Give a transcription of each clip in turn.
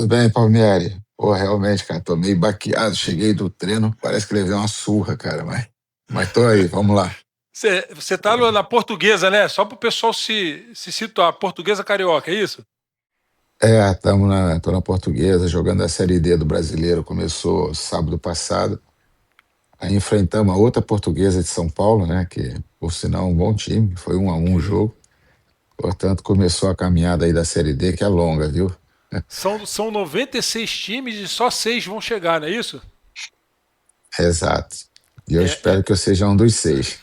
Tudo bem, Palmieri? Pô, realmente, cara, tô meio baqueado. Cheguei do treino, parece que levei uma surra, cara, mas tô aí, vamos lá. Você tá na Portuguesa, né? Só para o pessoal se situar. Portuguesa Carioca, é isso? Tô na Portuguesa, jogando a Série D do Brasileiro, começou sábado passado. Aí enfrentamos a outra Portuguesa de São Paulo, né, que, por sinal, é um bom time, foi 1-1 o jogo. Portanto, começou a caminhada aí da Série D, que é longa, viu? São 96 times e só 6 vão chegar, não é isso? Exato. E eu É, espero que eu seja um dos 6.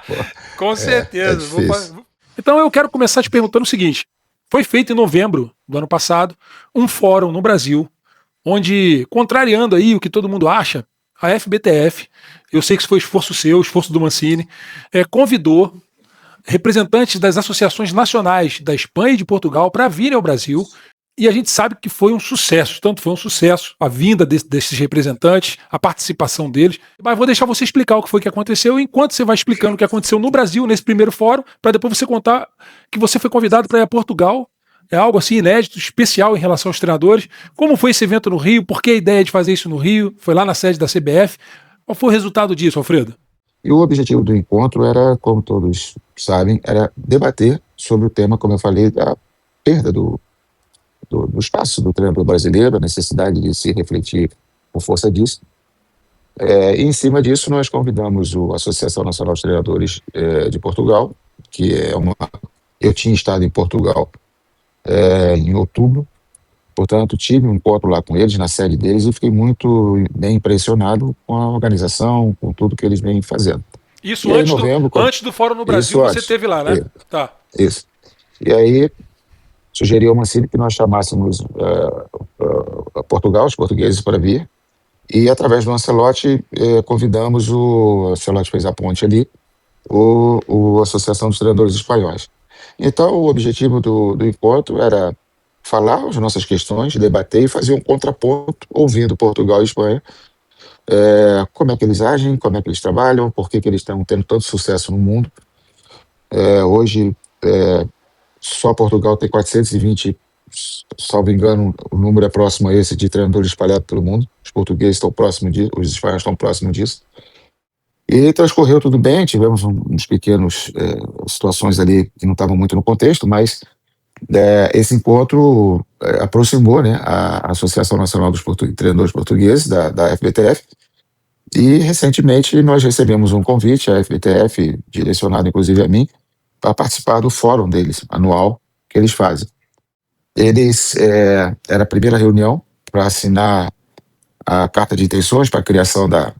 Pô, com é certeza. difícil. Então eu quero começar te perguntando o seguinte: foi feito em novembro do ano passado um fórum no Brasil, onde, contrariando aí o que todo mundo acha, a FBTF, eu sei que isso foi esforço seu, esforço do Mancini, convidou representantes das associações nacionais da Espanha e de Portugal para virem ao Brasil. E a gente sabe que foi um sucesso, tanto foi um sucesso a vinda desses representantes, a participação deles. Mas vou deixar você explicar o que foi que aconteceu, enquanto você vai explicando o que aconteceu no Brasil, nesse primeiro fórum, para depois você contar que você foi convidado para ir a Portugal. É algo assim inédito, especial em relação aos treinadores. Como foi esse evento no Rio? Por que a ideia de fazer isso no Rio? Foi lá na sede da CBF. Qual foi o resultado disso, Alfredo? E o objetivo do encontro era, como todos sabem, era debater sobre o tema, como eu falei, da perda do espaço do treinador brasileiro, a necessidade de se refletir por força disso. E em cima disso, nós convidamos a Associação Nacional dos Treinadores de Portugal, que é uma. Eu tinha estado em Portugal em outubro, portanto, tive um encontro lá com eles, na sede deles, e fiquei muito bem impressionado com a organização, com tudo que eles vêm fazendo. Isso E aí, em novembro, antes do Fórum no Brasil, isso você antes. teve lá, né? Tá. Isso. E aí, sugeriu ao Mancini que nós chamássemos Portugal, os portugueses, para vir. E, através do Ancelotti, convidamos o Ancelotti fez a ponte ali, a Associação dos Treinadores Espanhóis. Então, o objetivo do encontro era falar as nossas questões, debater e fazer um contraponto, ouvindo Portugal e Espanha, como é que eles agem, como é que eles trabalham, por que eles estão tendo tanto sucesso no mundo. Hoje, só Portugal tem 420, salvo engano, o número é próximo a esse de treinadores espalhados pelo mundo. Os portugueses estão próximos disso, os espanhóis estão próximos disso. E transcorreu tudo bem, tivemos uns pequenos situações ali que não estavam muito no contexto, mas esse encontro aproximou, né, a Associação Nacional dos Treinadores Portugueses, da FBTF, e recentemente nós recebemos um convite, a FBTF, direcionado inclusive a mim, para participar do fórum deles, anual, que eles fazem. Era a primeira reunião para assinar a carta de intenções para a criação da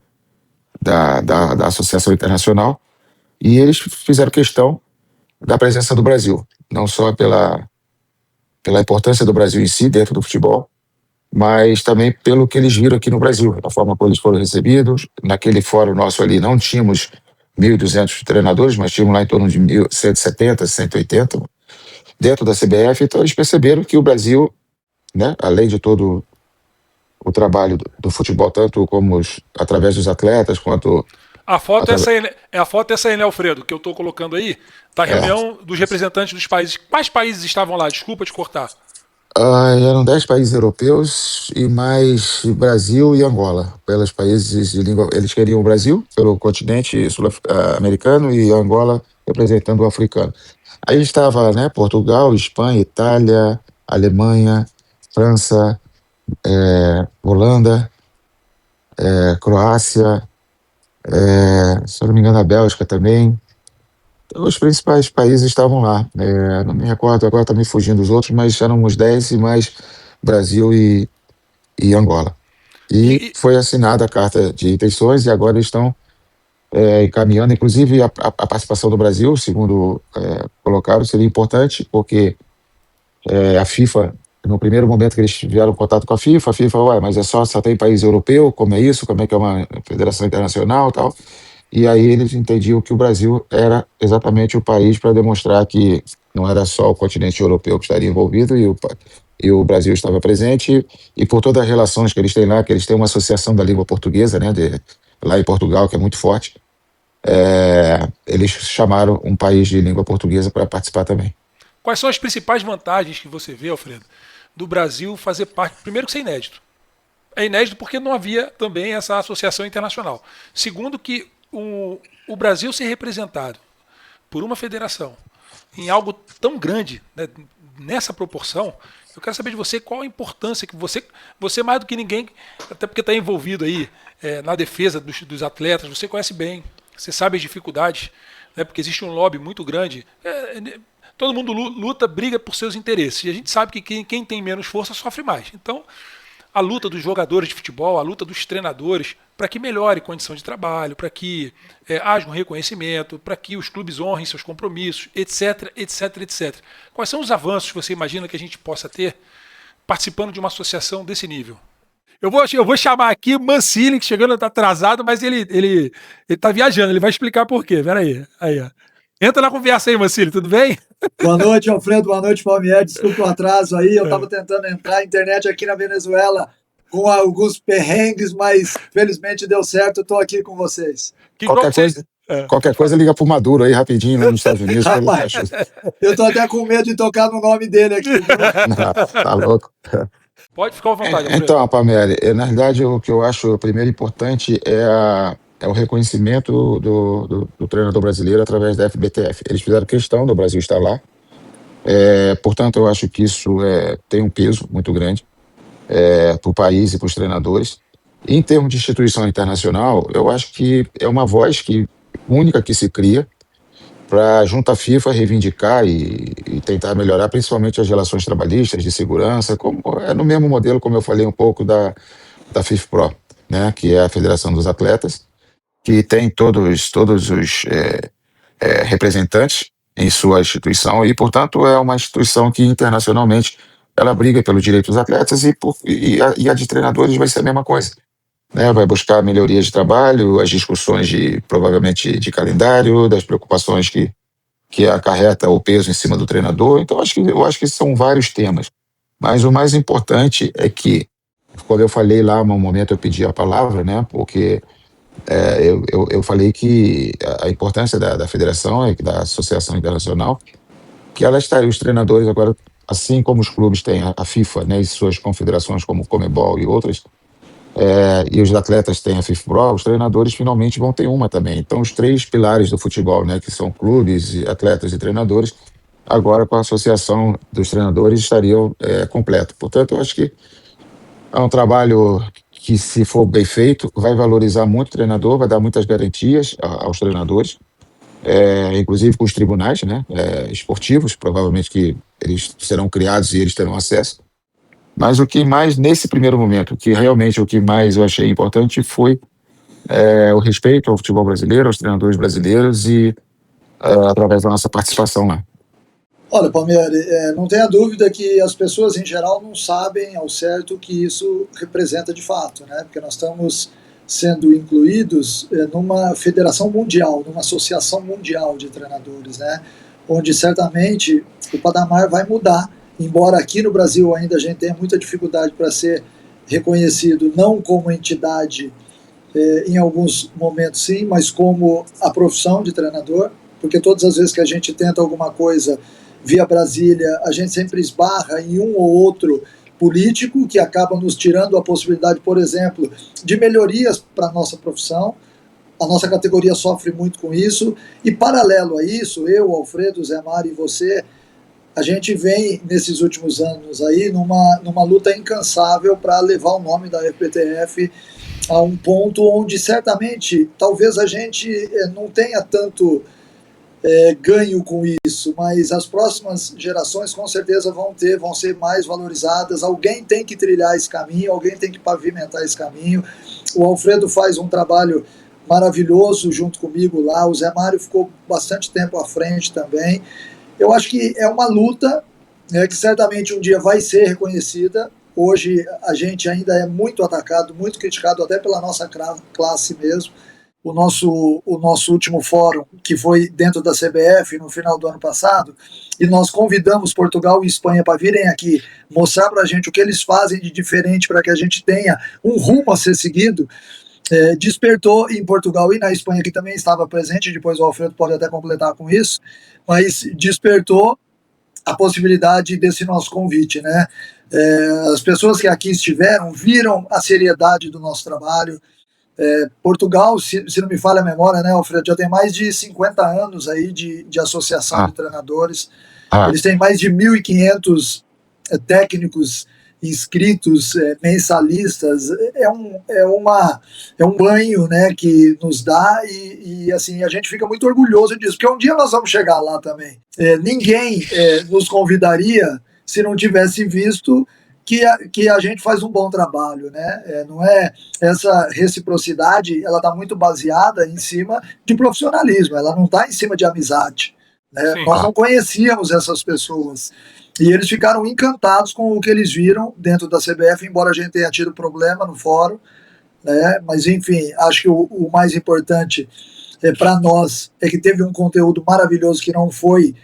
Associação Internacional, e eles fizeram questão da presença do Brasil, não só pela importância do Brasil em si, dentro do futebol, mas também pelo que eles viram aqui no Brasil, da forma como eles foram recebidos. Naquele fórum nosso ali não tínhamos 1.200 treinadores, mas tínhamos lá em torno de 170, 180 dentro da CBF, então eles perceberam que o Brasil, né, além de todo o trabalho do futebol, tanto como através dos atletas, quanto... A foto é essa aí, né, Alfredo, que eu estou colocando aí, da reunião dos representantes dos países. Quais países estavam lá? Desculpa te cortar. Eram 10 países europeus e mais Brasil e Angola, pelos países de língua. Eles queriam o Brasil pelo continente sul-americano e Angola representando o africano. Aí estava, né, Portugal, Espanha, Itália, Alemanha, França, Holanda, Croácia, se eu não me engano, a Bélgica também. Então, os principais países estavam lá. Não me recordo, agora está me fugindo os outros, mas eram uns 10 e mais Brasil e Angola. E foi assinada a carta de intenções e agora eles estão encaminhando, inclusive a participação do Brasil, segundo colocaram, seria importante, porque a FIFA, no primeiro momento que eles tiveram contato com a FIFA falou, mas só tem país europeu, como é isso, como é que é uma federação internacional e tal. E aí eles entendiam que o Brasil era exatamente o país para demonstrar que não era só o continente europeu que estaria envolvido e o Brasil estava presente, e por todas as relações que eles têm lá, que eles têm uma associação da língua portuguesa, né, lá em Portugal, que é muito forte, eles chamaram um país de língua portuguesa para participar também. Quais são as principais vantagens que você vê, Alfredo, do Brasil fazer parte. Primeiro, que isso é inédito. É inédito porque não havia também essa associação internacional. Segundo, que o Brasil ser representado por uma federação em algo tão grande, né, nessa proporção, eu quero saber de você qual a importância que você mais do que ninguém, até porque está envolvido aí na defesa dos atletas, você conhece bem, você sabe as dificuldades, né, porque existe um lobby muito grande. Todo mundo luta, briga por seus interesses. E a gente sabe que quem tem menos força sofre mais. Então, a luta dos jogadores de futebol, a luta dos treinadores, para que melhore a condição de trabalho, para que haja um reconhecimento, para que os clubes honrem seus compromissos, etc, etc, etc. Quais são os avanços que você imagina que a gente possa ter participando de uma associação desse nível? Eu vou chamar aqui o Mancini, que chegando está atrasado, mas ele tá viajando, ele vai explicar por quê. Pera aí, ó. Entra na conversa aí, Mancini, tudo bem? Boa noite, Alfredo. Boa noite, Palmieri. Desculpa o atraso aí. Eu estava tentando entrar na internet aqui na Venezuela com alguns perrengues, mas felizmente deu certo. Estou aqui com vocês. Qualquer coisa liga pro Maduro aí rapidinho lá nos Estados Unidos. Rapaz, eu estou até com medo de tocar no nome dele aqui. Não, tá louco. Pode ficar à vontade, Alfredo. Então, Palmieri, na realidade o que eu acho primeiro importante é o reconhecimento do treinador brasileiro através da FBTF. Eles fizeram questão do Brasil estar lá. Portanto, eu acho que isso tem um peso muito grande para o país e para os treinadores. Em termos de instituição internacional, eu acho que é uma voz única que se cria para, junto à FIFA, reivindicar e tentar melhorar principalmente as relações trabalhistas, de segurança, no mesmo modelo, como eu falei um pouco da FIFPro, né, que é a Federação dos Atletas, que tem todos os representantes em sua instituição e, portanto, é uma instituição que internacionalmente ela briga pelo direito dos atletas e a de treinadores vai ser a mesma coisa, né? Vai buscar melhorias de trabalho, as discussões provavelmente de calendário, das preocupações que acarreta o peso em cima do treinador. Então, eu acho que são vários temas, mas o mais importante é que, quando eu falei lá, no momento eu pedi a palavra, né, porque eu falei que a importância da federação e da associação internacional, que ela estaria, os treinadores agora, assim como os clubes têm a FIFA, né, e suas confederações como o Conmebol e outras, e os atletas têm a FIFPro, os treinadores finalmente vão ter uma também. Então, os três pilares do futebol, né, que são clubes, atletas e treinadores, agora com a associação dos treinadores estariam completo. Portanto, eu acho que é um trabalho que, se for bem feito, vai valorizar muito o treinador, vai dar muitas garantias aos treinadores, inclusive com os tribunais, né, esportivos, provavelmente que eles serão criados e eles terão acesso. Mas o que mais, nesse primeiro momento, que realmente o que mais eu achei importante foi o respeito ao futebol brasileiro, aos treinadores brasileiros e através da nossa participação lá. Olha, Palmieri, não tenha dúvida que as pessoas em geral não sabem ao certo o que isso representa de fato, né? Porque nós estamos sendo incluídos numa federação mundial, numa associação mundial de treinadores, né? Onde certamente o patamar vai mudar, embora aqui no Brasil ainda a gente tenha muita dificuldade para ser reconhecido não como entidade, em alguns momentos sim, mas como a profissão de treinador, porque todas as vezes que a gente tenta alguma coisa via Brasília, a gente sempre esbarra em um ou outro político que acaba nos tirando a possibilidade, por exemplo, de melhorias para a nossa profissão. A nossa categoria sofre muito com isso, e paralelo a isso, eu, Alfredo, Zé Mário e você, a gente vem nesses últimos anos aí numa luta incansável para levar o nome da FBTF a um ponto onde certamente talvez a gente não tenha tanto ganho com isso, mas as próximas gerações com certeza vão ser mais valorizadas. Alguém tem que trilhar esse caminho, alguém tem que pavimentar esse caminho. O Alfredo faz um trabalho maravilhoso junto comigo lá, o Zé Mário ficou bastante tempo à frente também. Eu acho que é uma luta, né, que certamente um dia vai ser reconhecida. Hoje a gente ainda é muito atacado, muito criticado até pela nossa classe mesmo. O nosso último fórum, que foi dentro da CBF no final do ano passado, e nós convidamos Portugal e Espanha para virem aqui mostrar para a gente o que eles fazem de diferente para que a gente tenha um rumo a ser seguido. Despertou em Portugal e na Espanha, que também estava presente, depois o Alfredo pode até completar com isso, mas despertou a possibilidade desse nosso convite, né? As pessoas que aqui estiveram viram a seriedade do nosso trabalho. Portugal, se não me falha a memória, né, Alfredo, já tem mais de 50 anos aí de associação de treinadores. Eles têm mais de 1.500 técnicos inscritos, mensalistas. É um banho, né, que nos dá e assim, a gente fica muito orgulhoso disso, porque um dia nós vamos chegar lá também. Ninguém nos convidaria se não tivesse visto que a gente faz um bom trabalho, né? Não é essa reciprocidade, ela está muito baseada em cima de profissionalismo, ela não está em cima de amizade, né? Nós não conhecíamos essas pessoas e eles ficaram encantados com o que eles viram dentro da CBF, embora a gente tenha tido problema no fórum, né? Mas enfim, acho que o mais importante para nós é que teve um conteúdo maravilhoso que não foi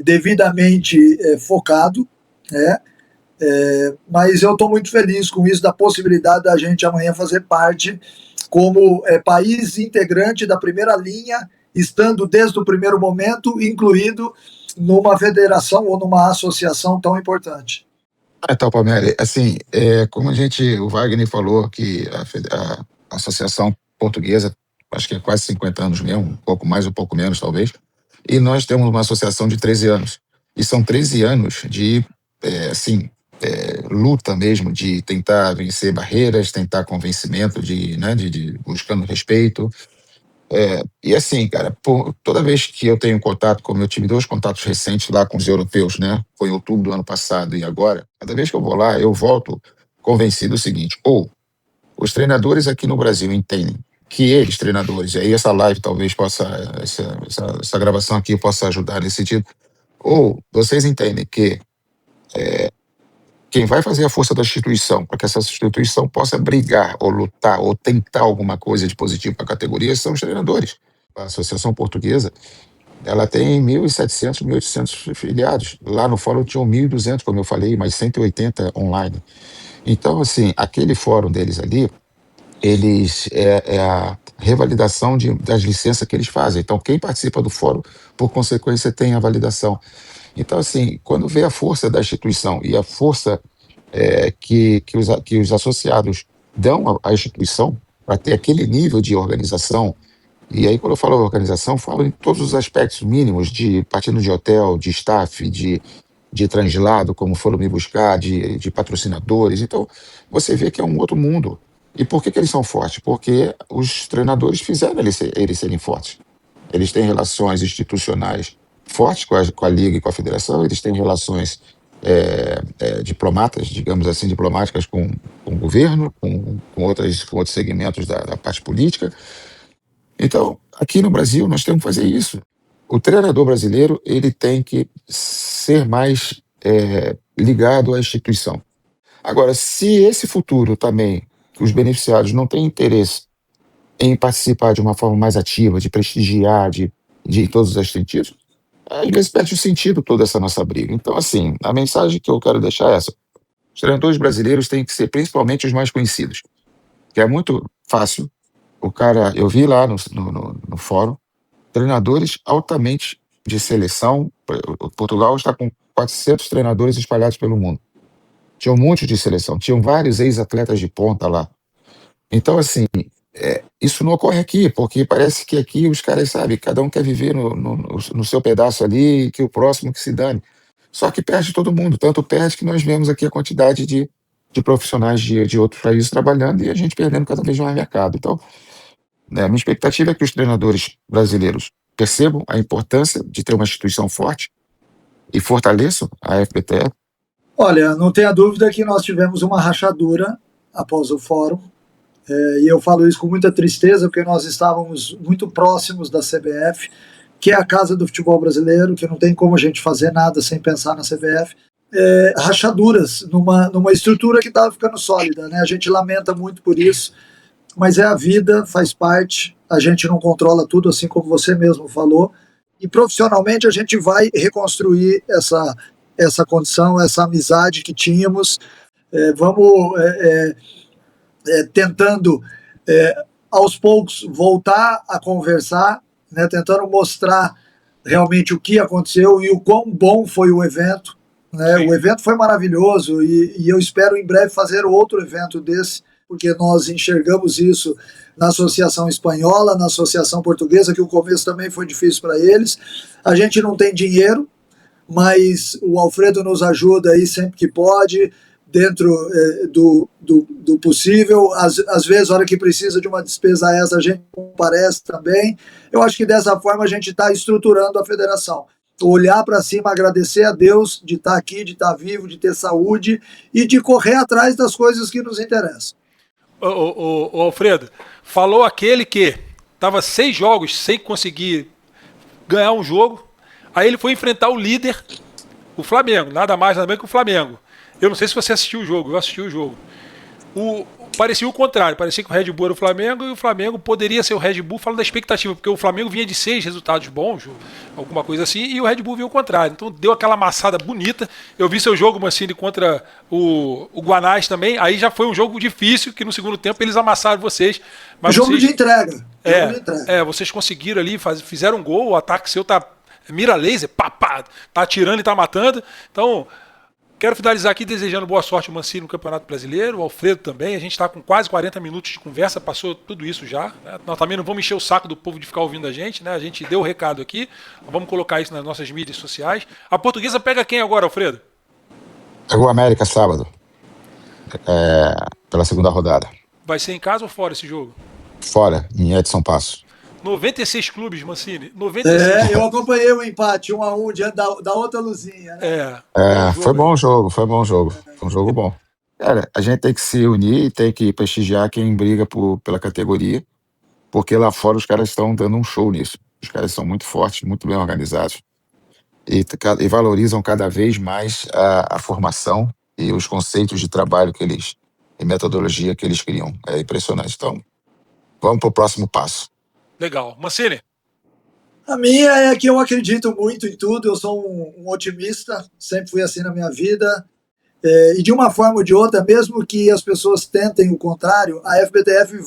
devidamente focado, né? Mas eu estou muito feliz com isso, da possibilidade da gente amanhã fazer parte como país integrante da primeira linha, estando desde o primeiro momento incluído numa federação ou numa associação tão importante. Então, Palmeiras, assim, como o Wagner falou que a Associação Portuguesa, acho que é quase 50 anos mesmo, um pouco mais, um pouco menos talvez, e nós temos uma associação de 13 anos. E são 13 anos de, luta mesmo, de tentar vencer barreiras, tentar convencimento, de buscando respeito. E assim, cara, toda vez que eu tenho contato, como eu tive 2 contatos recentes lá com os europeus, né? Foi em outubro do ano passado e agora, cada vez que eu vou lá, eu volto convencido do seguinte: ou os treinadores aqui no Brasil entendem que eles, treinadores, e aí essa live talvez possa, essa gravação aqui possa ajudar nesse sentido, ou vocês entendem que quem vai fazer a força da instituição para que essa instituição possa brigar ou lutar ou tentar alguma coisa de positivo para a categoria são os treinadores. A Associação Portuguesa, ela tem 1.700, 1.800 filiados. Lá no fórum tinham 1.200, como eu falei, mais 180 online. Então, assim, aquele fórum deles ali, é a revalidação das licenças que eles fazem. Então, quem participa do fórum, por consequência, tem a validação. Então, assim, quando vê a força da instituição e a força que os associados dão à instituição para ter aquele nível de organização, e aí quando eu falo organização, falo em todos os aspectos mínimos, partindo de hotel, de staff, de translado, como foram me buscar, de patrocinadores. Então, você vê que é um outro mundo. E por que eles são fortes? Porque os treinadores fizeram eles serem fortes. Eles têm relações institucionais fortes com a Liga e com a Federação, eles têm relações diplomatas, digamos assim, diplomáticas com o governo, com outros segmentos da parte política. Então, aqui no Brasil, nós temos que fazer isso. O treinador brasileiro, ele tem que ser mais ligado à instituição. Agora, se esse futuro também, que os beneficiários não têm interesse em participar de uma forma mais ativa, de prestigiar, de todos os sentidos, às vezes perde o sentido toda essa nossa briga. Então, assim, a mensagem que eu quero deixar é essa: os treinadores brasileiros têm que ser principalmente os mais conhecidos, que é muito fácil. Eu vi lá no fórum, treinadores altamente de seleção. Portugal está com 400 treinadores espalhados pelo mundo. Tinha um monte de seleção, tinham vários ex-atletas de ponta lá. Então, assim, isso não ocorre aqui, porque parece que aqui os caras, sabe, cada um quer viver no seu pedaço ali, que o próximo que se dane. Só que perde todo mundo, tanto perde que nós vemos aqui a quantidade de profissionais de outros países trabalhando e a gente perdendo cada vez mais mercado. Então, a minha expectativa é que os treinadores brasileiros percebam a importância de ter uma instituição forte e fortaleçam a FBTF. Olha, não tenha dúvida que nós tivemos uma rachadura após o fórum, e eu falo isso com muita tristeza, porque nós estávamos muito próximos da CBF, que é a casa do futebol brasileiro, que não tem como a gente fazer nada sem pensar na CBF. Rachaduras numa estrutura que estava ficando sólida, né? A gente lamenta muito por isso, mas é a vida, faz parte, a gente não controla tudo, assim como você mesmo falou, e profissionalmente a gente vai reconstruir essa condição, essa amizade que tínhamos. Vamos tentando aos poucos voltar a conversar, né, tentando mostrar realmente o que aconteceu e o quão bom foi o evento. Né? O evento foi maravilhoso e eu espero em breve fazer outro evento desse, porque nós enxergamos isso na Associação Espanhola, na Associação Portuguesa, que o começo também foi difícil para eles. A gente não tem dinheiro, mas o Alfredo nos ajuda aí sempre que pode, dentro do possível. Às vezes, na hora que precisa de uma despesa extra, a gente comparece também. Eu acho que dessa forma a gente está estruturando a federação. Olhar para cima, agradecer a Deus de estar aqui, de estar vivo, de ter saúde e de correr atrás das coisas que nos interessam. Ô, Alfredo, falou aquele que estava 6 jogos sem conseguir ganhar um jogo, aí ele foi enfrentar o líder, o Flamengo, nada mais nada menos que o Flamengo. Eu não sei se você assistiu o jogo, eu assisti o jogo. Parecia o contrário, parecia que o Red Bull era o Flamengo e o Flamengo poderia ser o Red Bull, falando da expectativa, porque o Flamengo vinha de 6 resultados bons, alguma coisa assim, e o Red Bull vinha o contrário. Então deu aquela amassada bonita. Eu vi seu jogo, Mancini, contra o Guanás também, aí já foi um jogo difícil, que no segundo tempo eles amassaram vocês. Mas jogo de entrega. Vocês conseguiram ali, fizeram um gol, o ataque seu tá mira laser, tá atirando e tá matando. Então, quero finalizar aqui desejando boa sorte ao Mancini no Campeonato Brasileiro, o Alfredo também. A gente está com quase 40 minutos de conversa, passou tudo isso já. Né? Nós também não vamos encher o saco do povo de ficar ouvindo a gente, né? A gente deu o recado aqui, vamos colocar isso nas nossas mídias sociais. A Portuguesa pega quem agora, Alfredo? Pega o América sábado, pela segunda rodada. Vai ser em casa ou fora esse jogo? Fora, em Edson Passo. 96 clubes, Mancini. 96. Eu acompanhei o empate 1-1 diante da outra luzinha. Né? Foi bom jogo. Foi um jogo bom. Cara, a gente tem que se unir e tem que prestigiar quem briga pela categoria, porque lá fora os caras estão dando um show nisso. Os caras são muito fortes, muito bem organizados e valorizam cada vez mais a formação e os conceitos de trabalho e metodologia que eles criam. É impressionante. Então, vamos para o próximo passo. Legal. Mancini? A minha é que eu acredito muito em tudo, eu sou um otimista, sempre fui assim na minha vida, e de uma forma ou de outra, mesmo que as pessoas tentem o contrário, a FBTF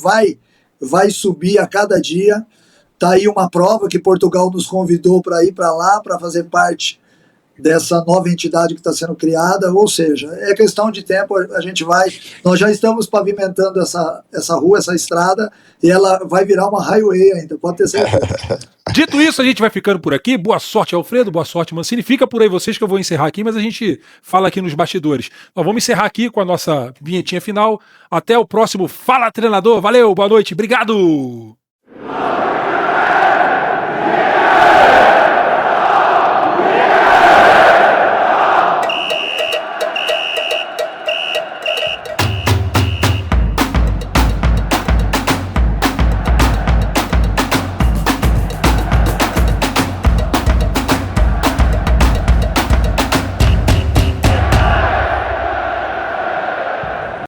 vai subir a cada dia. Está aí uma prova que Portugal nos convidou para ir para lá, para fazer parte dessa nova entidade que está sendo criada, ou seja, é questão de tempo, nós já estamos pavimentando essa rua, essa estrada, e ela vai virar uma highway ainda, pode ter certeza. Dito isso, a gente vai ficando por aqui. Boa sorte, Alfredo, boa sorte, Mancini. Fica por aí vocês que eu vou encerrar aqui, mas a gente fala aqui nos bastidores. Nós vamos encerrar aqui com a nossa vinhetinha final. Até o próximo Fala Treinador. Valeu, boa noite, obrigado!